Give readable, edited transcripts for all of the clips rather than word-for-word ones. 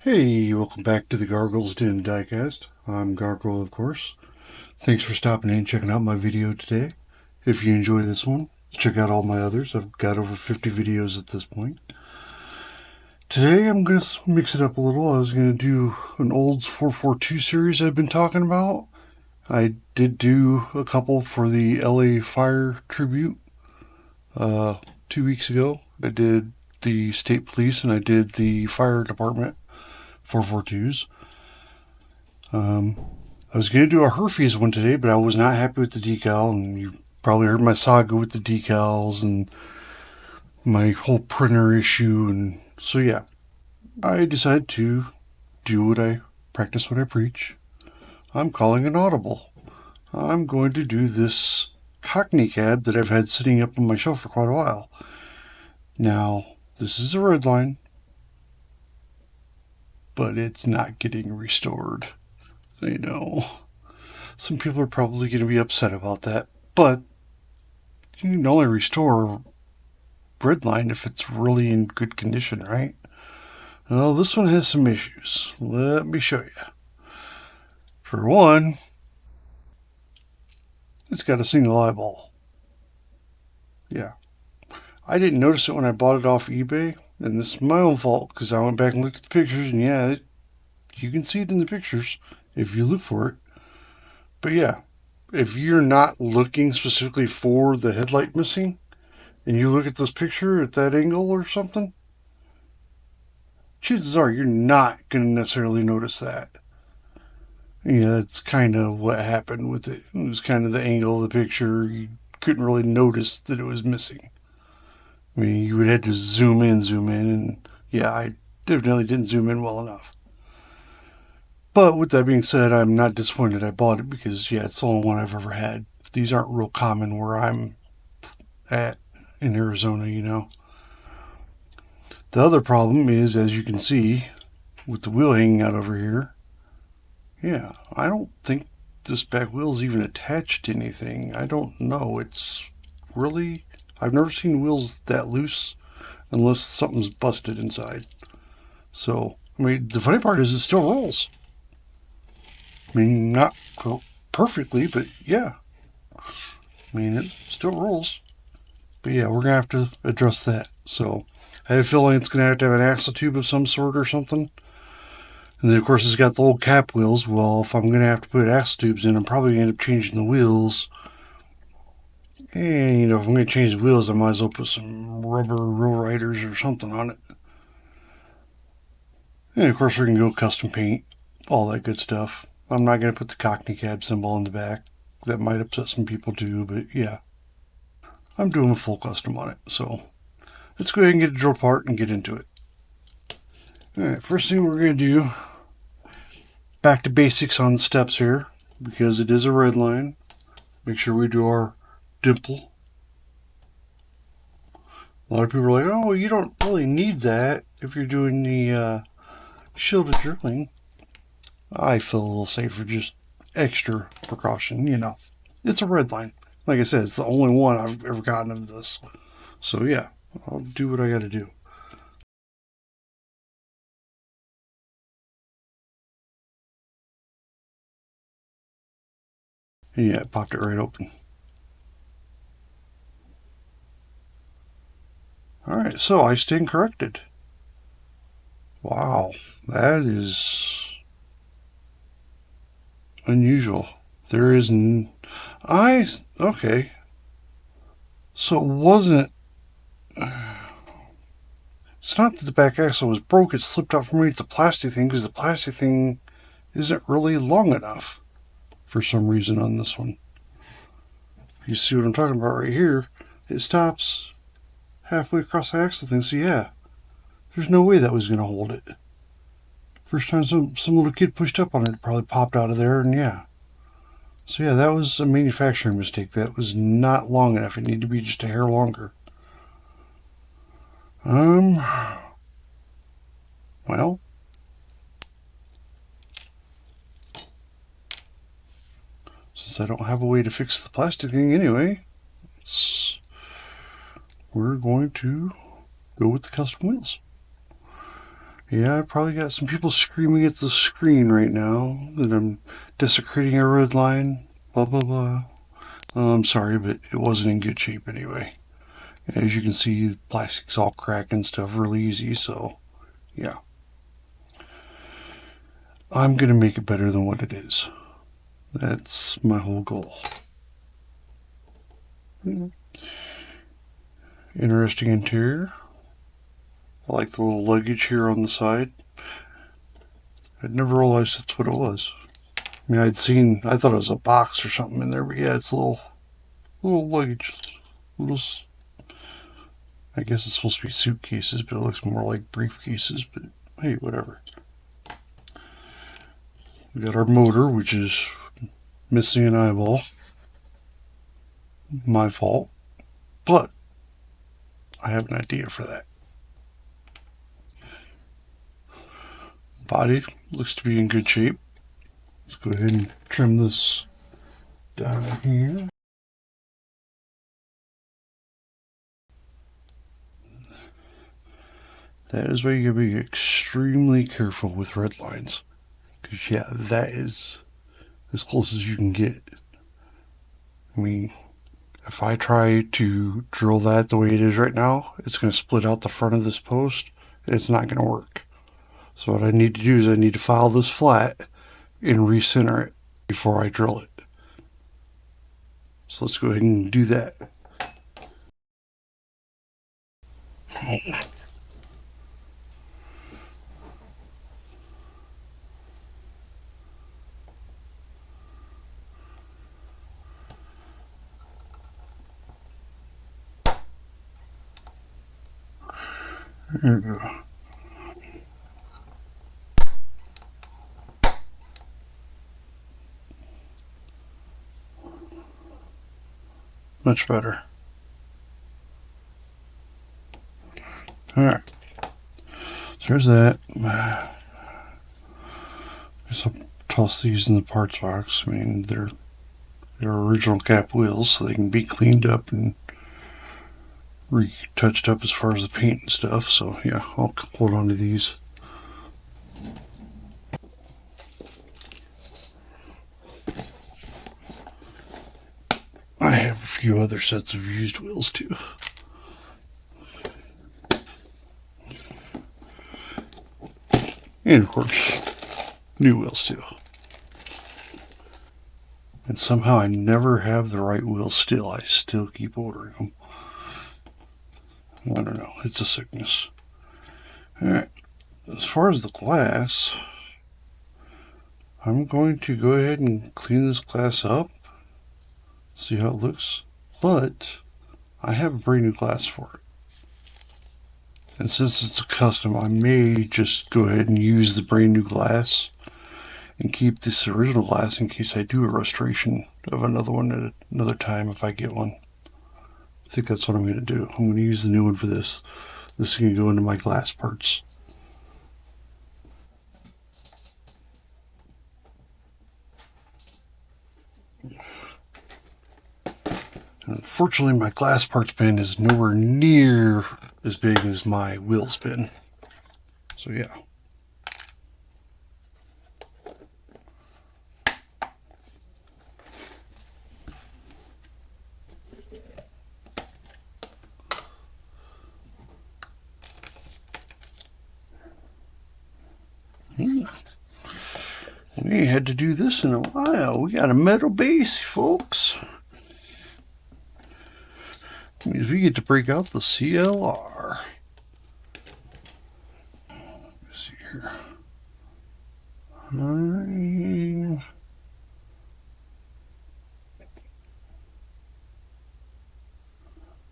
Hey, welcome back to the Gargoyles Den Diecast. I'm Gargoyle, of course. Thanks for stopping in and checking out my video today. If you enjoy this one, check out all my others. I've got over 50 videos at this point. Today I'm going to mix it up a little. I was going to do an Olds 442 series I've been talking about. I did do a couple for the LA Fire Tribute 2 weeks ago. I did the State Police and I did the Fire Department 442s. I was going to do a Herfe's one today, but I was not happy with the decal, and you probably heard my saga with the decals and my whole printer issue, and so yeah, I decided to do what I practice what I preach. I'm calling an audible. I'm going to do this Cockney Cab that I've had sitting up on my shelf for quite a while. Now, this is a Redline, but it's not getting restored. I know. Some people are probably going to be upset about that, but you can only restore Redline if it's really in good condition, right? Well, this one has some issues. Let me show you. For one, it's got a single eyeball. Yeah. I didn't notice it when I bought it off eBay, and this is my own fault because I went back and looked at the pictures, and yeah, you can see it in the pictures if you look for it. But yeah, if you're not looking specifically for the headlight missing, and you look at this picture at that angle or something, chances are you're not going to necessarily notice that. Yeah, that's kind of what happened with it. It was kind of the angle of the picture. You couldn't really notice that it was missing. I mean, you would have to zoom in, and yeah, I definitely didn't zoom in well enough. But with that being said, I'm not disappointed I bought it because, yeah, it's the only one I've ever had. These aren't real common where I'm at in Arizona, you know. The other problem is, as you can see, with the wheel hanging out over here, yeah, I don't think this back wheel's even attached to anything. I don't know. It's really... I've never seen wheels that loose unless something's busted inside. So, I mean, the funny part is it still rolls. I mean, not perfectly, but yeah. I mean, it still rolls. But yeah, we're going to have to address that. So, I have a feeling it's going to have an axle tube of some sort or something. And then, of course, it's got the old cap wheels. Well, if I'm going to have to put axle tubes in, I'm probably going to end up changing the wheels. And, you know, if I'm going to change the wheels, I might as well put some rubber roll riders or something on it. And, of course, we're going to go custom paint, all that good stuff. I'm not going to put the Cockney Cab symbol in the back. That might upset some people too, but yeah. I'm doing a full custom on it. So, let's go ahead and get a drill part and get into it. Alright, first thing we're going to do, back to basics on the steps here, because it is a Redline. Make sure we do our dimple. A lot of people are like, oh, you don't really need that if you're doing the shielded drilling. I feel a little safer, just extra precaution, you know. It's a Redline. Like I said, it's the only one I've ever gotten of this. So yeah, I'll do what I gotta do. Yeah, it popped it right open. Alright, so I stand corrected. Wow, that is unusual. There is okay. So it wasn't... It's not that the back axle was broke, it slipped out from underneath the plastic thing because the plastic thing isn't really long enough for some reason on this one. You see what I'm talking about right here? It stops halfway across the axle thing, so yeah, there's no way that was going to hold it. First time some little kid pushed up on it, probably popped out of there, and yeah. So yeah, that was a manufacturing mistake. That was not long enough. It needed to be just a hair longer. Well, since I don't have a way to fix the plastic thing anyway, we're going to go with the custom wheels. Yeah, I've probably got some people screaming at the screen right now that I'm desecrating a red line, blah, blah, blah. I'm sorry, but it wasn't in good shape anyway. As you can see, the plastic's all cracked and stuff really easy, so yeah. I'm going to make it better than what it is. That's my whole goal. Interesting interior. I like the little luggage here on the side. I'd never realized that's what it was. I mean, I thought it was a box or something in there, but yeah, it's little luggage. Little, I guess it's supposed to be suitcases, but it looks more like briefcases, but hey, whatever. We got our motor, which is missing an eyeball. My fault. But I have an idea for that. Body looks to be in good shape. Let's go ahead and trim this down here. That is why you gotta be extremely careful with red lines. Because, yeah, that is as close as you can get. I mean, if I try to drill that the way it is right now, it's going to split out the front of this post and it's not going to work. So what I need to do is I need to file this flat and recenter it before I drill it. So let's go ahead and do that. There we go. Much better. Alright. So there's that. I guess I'll toss these in the parts box. I mean, they're original cap wheels, so they can be cleaned up and retouched up as far as the paint and stuff. So yeah, I'll hold on to these. I have a few other sets of used wheels too. And of course, new wheels too. And somehow I never have the right wheels still. I still keep ordering them. I don't know. It's a sickness. Alright. As far as the glass, I'm going to go ahead and clean this glass up. See how it looks. But I have a brand new glass for it. And since it's a custom, I may just go ahead and use the brand new glass and keep this original glass in case I do a restoration of another one at another time if I get one. I think that's what I'm going to do. I'm going to use the new one for this. This is going to go into my glass parts. Unfortunately, my glass parts bin is nowhere near as big as my wheels bin. So yeah. We ain't had to do this in a while. We got a metal base, folks. That means we get to break out the CLR. Let's see here.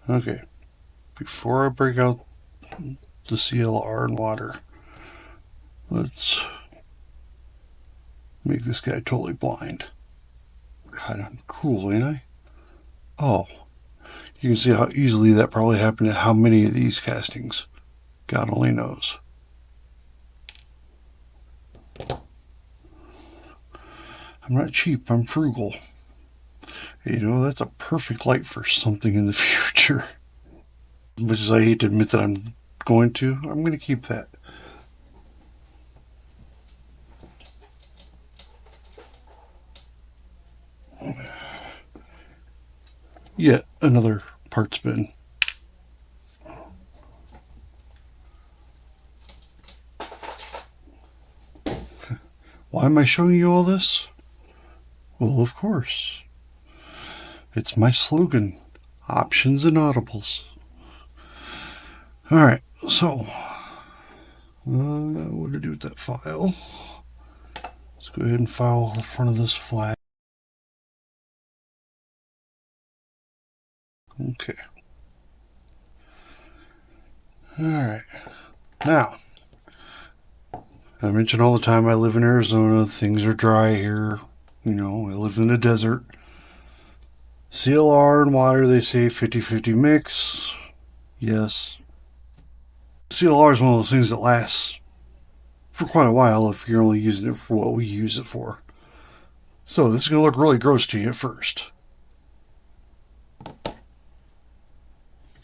Okay. Before I break out the CLR in water, let's make this guy totally blind. God, I'm cool, ain't I? Oh, you can see how easily that probably happened at how many of these castings. God only knows. I'm not cheap, I'm frugal. You know, that's a perfect light for something in the future. As much as I hate to admit that I'm going to keep that. Yet another parts bin. Why am I showing you all this? Well, of course. It's my slogan. Options and audibles. Alright, so what to do with that file? Let's go ahead and file the front of this flat. Okay. Alright. Now, I mention all the time I live in Arizona. Things are dry here. I live in the desert. CLR and water, they say 50-50 mix. Yes. CLR is one of those things that lasts for quite a while if you're only using it for what we use it for. So this is going to look really gross to you at first.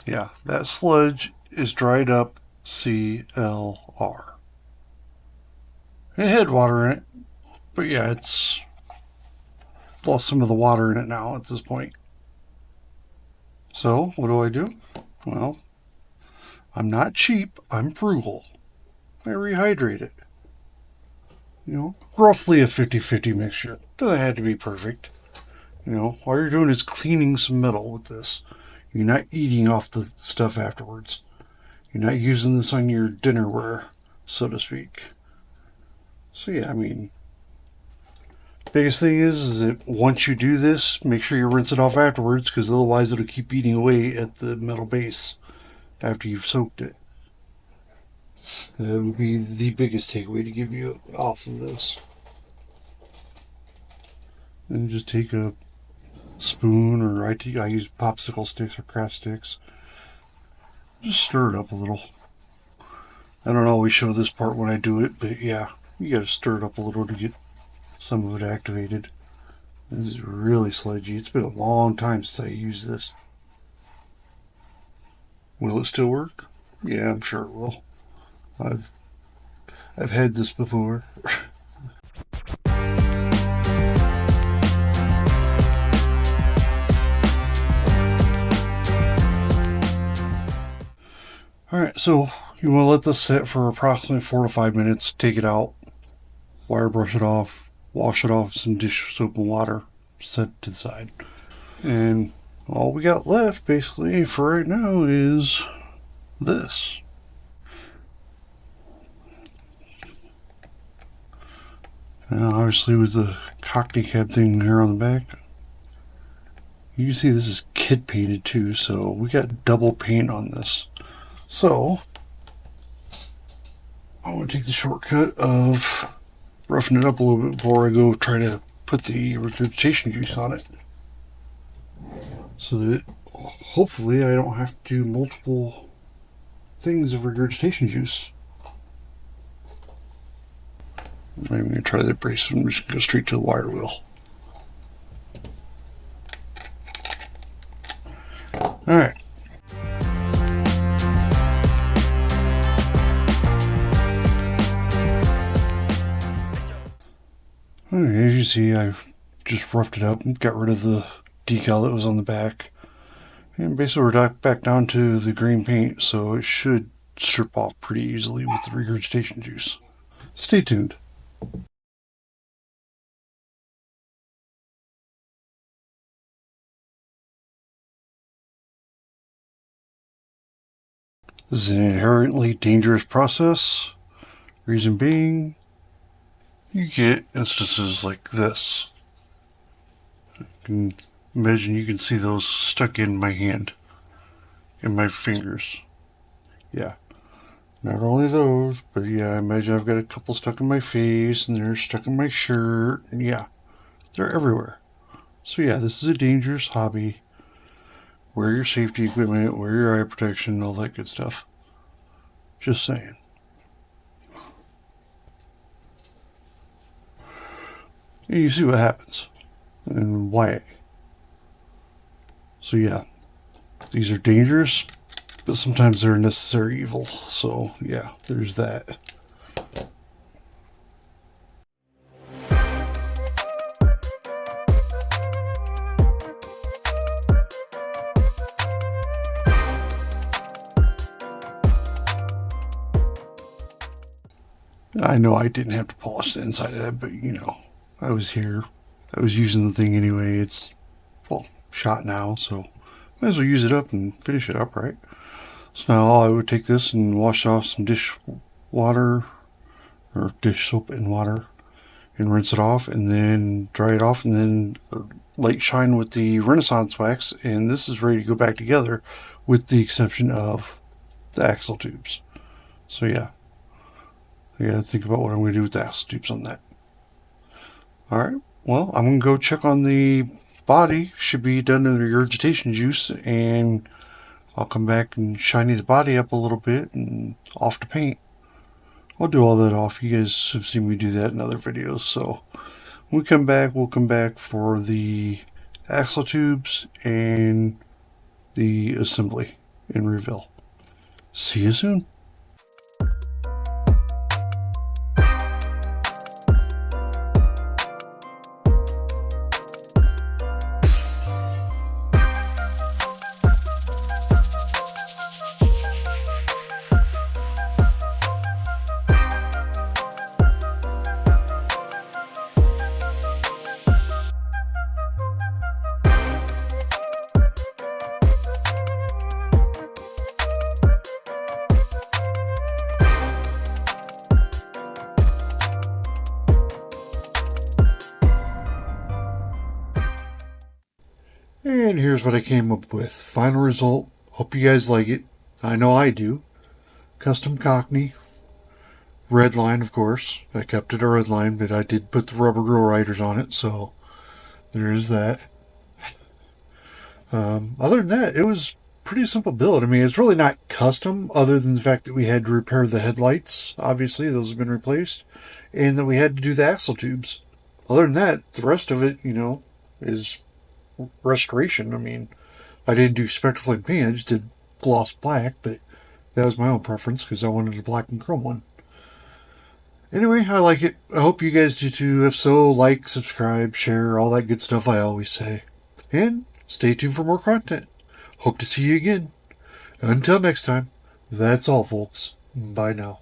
Yeah, that sludge is dried up CLR. It had water in it, but yeah, it's lost some of the water in it now at this point. So what do? Well, I'm not cheap, I'm frugal. I rehydrate it. Roughly a 50-50 mixture. Doesn't have to be perfect. All you're doing is cleaning some metal with this. You're not eating off the stuff afterwards. You're not using this on your dinnerware, so to speak. So yeah, biggest thing is that once you do this, make sure you rinse it off afterwards, because otherwise it'll keep eating away at the metal base after you've soaked it. That would be the biggest takeaway to give you off of this. And just take a spoon, or I use popsicle sticks or craft sticks. Just stir it up a little. I don't always show this part when I do it, but yeah, you gotta stir it up a little to get some of it activated. This is really sludgy. It's been a long time since I used this. Will it still work? Yeah, I'm sure it will. I've had this before. Alright, so you want to let this sit for approximately 4 to 5 minutes. Take it out, wire brush it off, wash it off with some dish soap and water, set to the side. And all we got left basically for right now is this. Now obviously with the Cockney Cab thing here on the back, you can see this is kit painted too, so we got double paint on this. So I'm going to take the shortcut of roughing it up a little bit before I go try to put the regurgitation juice on it, so that hopefully I don't have to do multiple things of regurgitation juice. I'm going to try the abrasive. I'm just going to go straight to the wire wheel. Alright. As you see, I've just roughed it up and got rid of the decal that was on the back. And basically we're back down to the green paint, so it should strip off pretty easily with the regurgitation juice. Stay tuned. This is an inherently dangerous process. Reason being, you get instances like this. You can imagine you can see those stuck in my hand, in my fingers. Yeah. Not only those, but yeah, I imagine I've got a couple stuck in my face, and they're stuck in my shirt, and yeah, they're everywhere. So yeah, this is a dangerous hobby. Wear your safety equipment, wear your eye protection, all that good stuff. Just saying. And you see what happens, and why. So yeah, these are dangerous, but sometimes they're a necessary evil. So yeah, there's that. I know I didn't have to polish the inside of that, but I was here. I was using the thing anyway. It's, well, shot now, so might as well use it up and finish it up, right? So now I would take this and wash off some dish water or dish soap and water and rinse it off and then dry it off and then light shine with the Renaissance wax, and this is ready to go back together with the exception of the axle tubes. So yeah, I gotta think about what I'm gonna do with the axle tubes on that. Alright, well, I'm gonna go check on the body. Should be done in the regurgitation juice, and I'll come back and shiny the body up a little bit and off to paint. I'll do all that off. You guys have seen me do that in other videos, so when we come back, we'll come back for the axle tubes and the assembly in reveal. See you soon. And here's what I came up with. Final result. Hope you guys like it. I know I do. Custom Cockney. Redline, of course. I kept it a redline, but I did put the rubber grow riders on it, so there is that. Other than that, it was pretty simple build. I mean, it's really not custom, other than the fact that we had to repair the headlights. Obviously, those have been replaced, and that we had to do the axle tubes. Other than that, the rest of it, is restoration. I mean, I didn't do Spectraflame paint, I just did gloss black, but that was my own preference because I wanted a black and chrome one. Anyway, I like it. I hope you guys do too. If so, like, subscribe, share, all that good stuff I always say. And stay tuned for more content. Hope to see you again. Until next time, that's all, folks. Bye now.